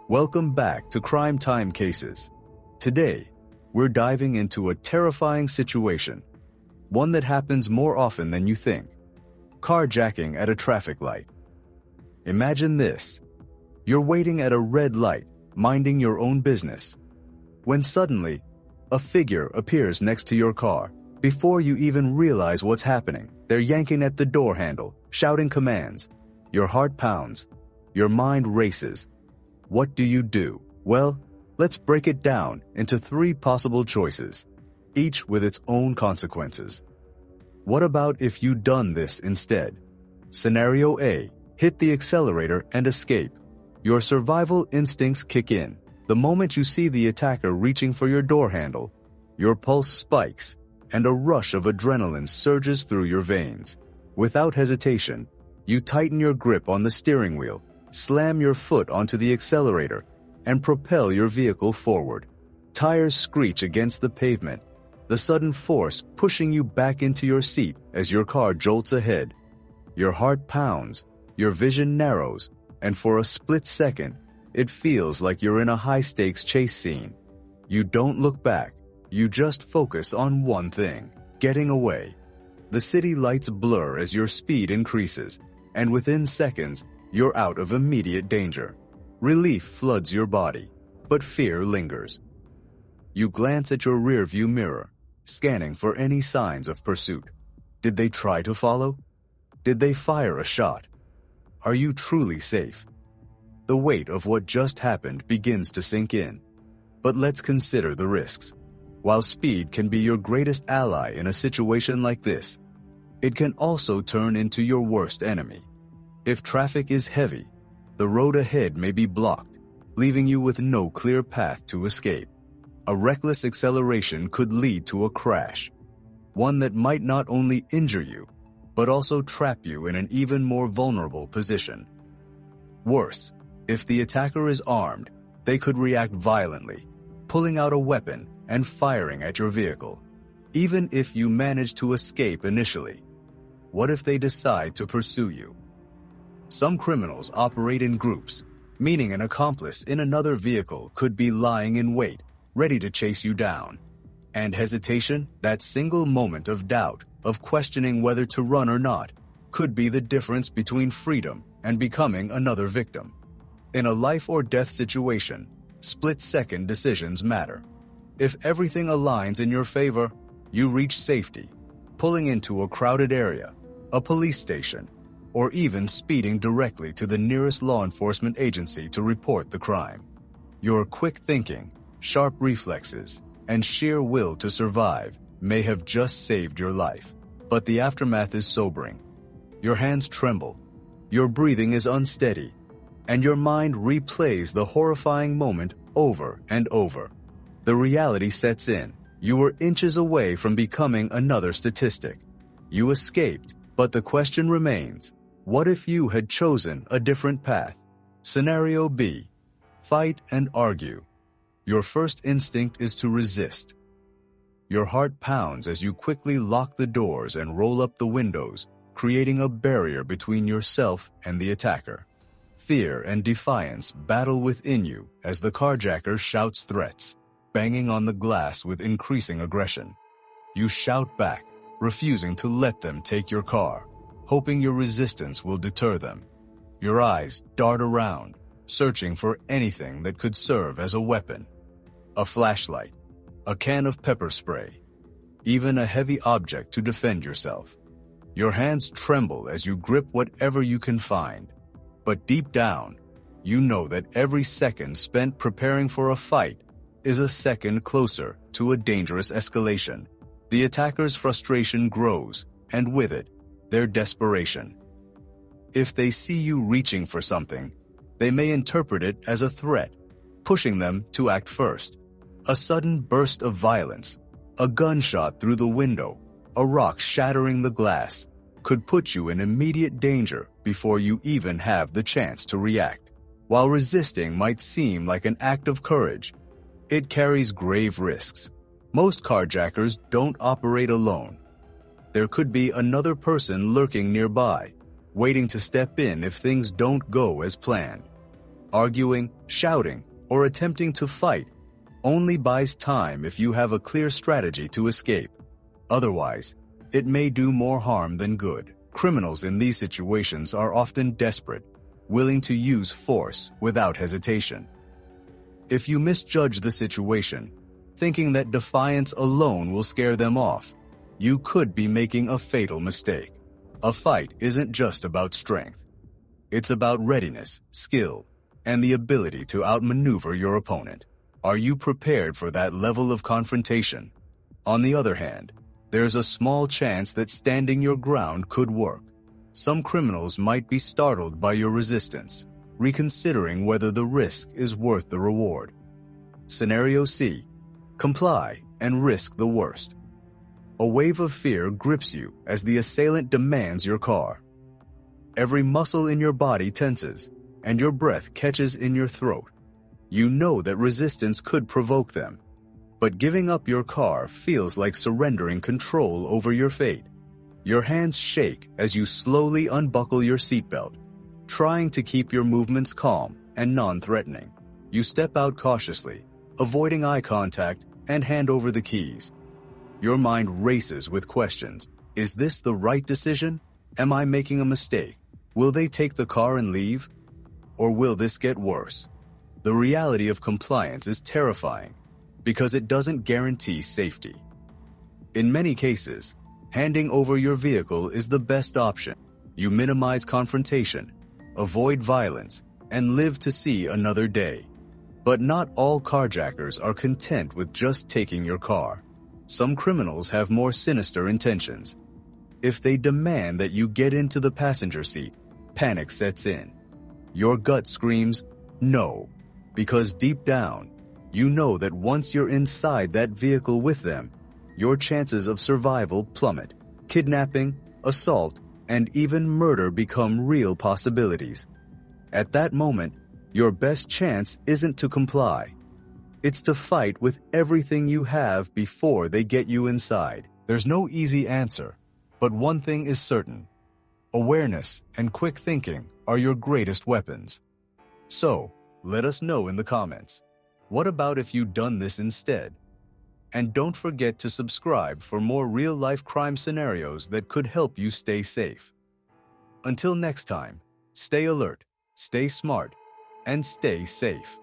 Welcome back to Crime Time Cases. Today, we're diving into a terrifying situation, one that happens more often than you think: carjacking at a traffic light. Imagine this. You're waiting at a red light, minding your own business, when suddenly, a figure appears next to your car. Before you even realize what's happening, they're yanking at the door handle, shouting commands. Your heart pounds. Your mind races. What do you do? Well, let's break it down into 3 possible choices, each with its own consequences. What about if you'd done this instead? Scenario A: hit the accelerator and escape. Your survival instincts kick in. The moment you see the attacker reaching for your door handle, your pulse spikes and a rush of adrenaline surges through your veins. Without hesitation, you tighten your grip on the steering wheel, slam your foot onto the accelerator, and propel your vehicle forward. Tires screech against the pavement, the sudden force pushing you back into your seat as your car jolts ahead. Your heart pounds, your vision narrows, and for a split second, it feels like you're in a high-stakes chase scene. You don't look back. You just focus on one thing: getting away. The city lights blur as your speed increases, and within seconds, you're out of immediate danger. Relief floods your body, but fear lingers. You glance at your rearview mirror, scanning for any signs of pursuit. Did they try to follow? Did they fire a shot? Are you truly safe? The weight of what just happened begins to sink in. But let's consider the risks. While speed can be your greatest ally in a situation like this, it can also turn into your worst enemy. If traffic is heavy, the road ahead may be blocked, leaving you with no clear path to escape. A reckless acceleration could lead to a crash, one that might not only injure you, but also trap you in an even more vulnerable position. Worse, if the attacker is armed, they could react violently, pulling out a weapon and firing at your vehicle. Even if you manage to escape initially, what if they decide to pursue you? Some criminals operate in groups, meaning an accomplice in another vehicle could be lying in wait, ready to chase you down. And hesitation, that single moment of doubt, of questioning whether to run or not, could be the difference between freedom and becoming another victim. In a life or death situation, split-second decisions matter. If everything aligns in your favor, you reach safety, pulling into a crowded area, a police station, or even speeding directly to the nearest law enforcement agency to report the crime. Your quick thinking, sharp reflexes, and sheer will to survive may have just saved your life. But the aftermath is sobering. Your hands tremble, your breathing is unsteady, and your mind replays the horrifying moment over and over. The reality sets in. You were inches away from becoming another statistic. You escaped, but the question remains: what if you had chosen a different path? Scenario B: fight and argue. Your first instinct is to resist. Your heart pounds as you quickly lock the doors and roll up the windows, creating a barrier between yourself and the attacker. Fear and defiance battle within you as the carjacker shouts threats, banging on the glass with increasing aggression. You shout back, refusing to let them take your car, hoping your resistance will deter them. Your eyes dart around, searching for anything that could serve as a weapon. A flashlight, a can of pepper spray, even a heavy object to defend yourself. Your hands tremble as you grip whatever you can find. But deep down, you know that every second spent preparing for a fight is a second closer to a dangerous escalation. The attacker's frustration grows, and with it, their desperation. If they see you reaching for something, they may interpret it as a threat, pushing them to act first. A sudden burst of violence, a gunshot through the window, a rock shattering the glass, could put you in immediate danger before you even have the chance to react. While resisting might seem like an act of courage, it carries grave risks. Most carjackers don't operate alone. There could be another person lurking nearby, waiting to step in if things don't go as planned. Arguing, shouting, or attempting to fight only buys time if you have a clear strategy to escape. Otherwise, it may do more harm than good. Criminals in these situations are often desperate, willing to use force without hesitation. If you misjudge the situation, thinking that defiance alone will scare them off, you could be making a fatal mistake. A fight isn't just about strength. It's about readiness, skill, and the ability to outmaneuver your opponent. Are you prepared for that level of confrontation? On the other hand, there's a small chance that standing your ground could work. Some criminals might be startled by your resistance, reconsidering whether the risk is worth the reward. Scenario C. Comply and risk the worst. A wave of fear grips you as the assailant demands your car. Every muscle in your body tenses, and your breath catches in your throat. You know that resistance could provoke them, but giving up your car feels like surrendering control over your fate. Your hands shake as you slowly unbuckle your seatbelt, trying to keep your movements calm and non-threatening. You step out cautiously, avoiding eye contact, and hand over the keys. Your mind races with questions. Is this the right decision? Am I making a mistake? Will they take the car and leave? Or will this get worse? The reality of compliance is terrifying because it doesn't guarantee safety. In many cases, handing over your vehicle is the best option. You minimize confrontation, avoid violence, and live to see another day. But not all carjackers are content with just taking your car. Some criminals have more sinister intentions. If they demand that you get into the passenger seat, panic sets in. Your gut screams, no, because deep down, you know that once you're inside that vehicle with them, your chances of survival plummet. Kidnapping, assault, and even murder become real possibilities. At that moment, your best chance isn't to comply. It's to fight with everything you have before they get you inside. There's no easy answer, but one thing is certain. Awareness and quick thinking are your greatest weapons. So, let us know in the comments. What about if you'd done this instead? And don't forget to subscribe for more real-life crime scenarios that could help you stay safe. Until next time, stay alert, stay smart, and stay safe.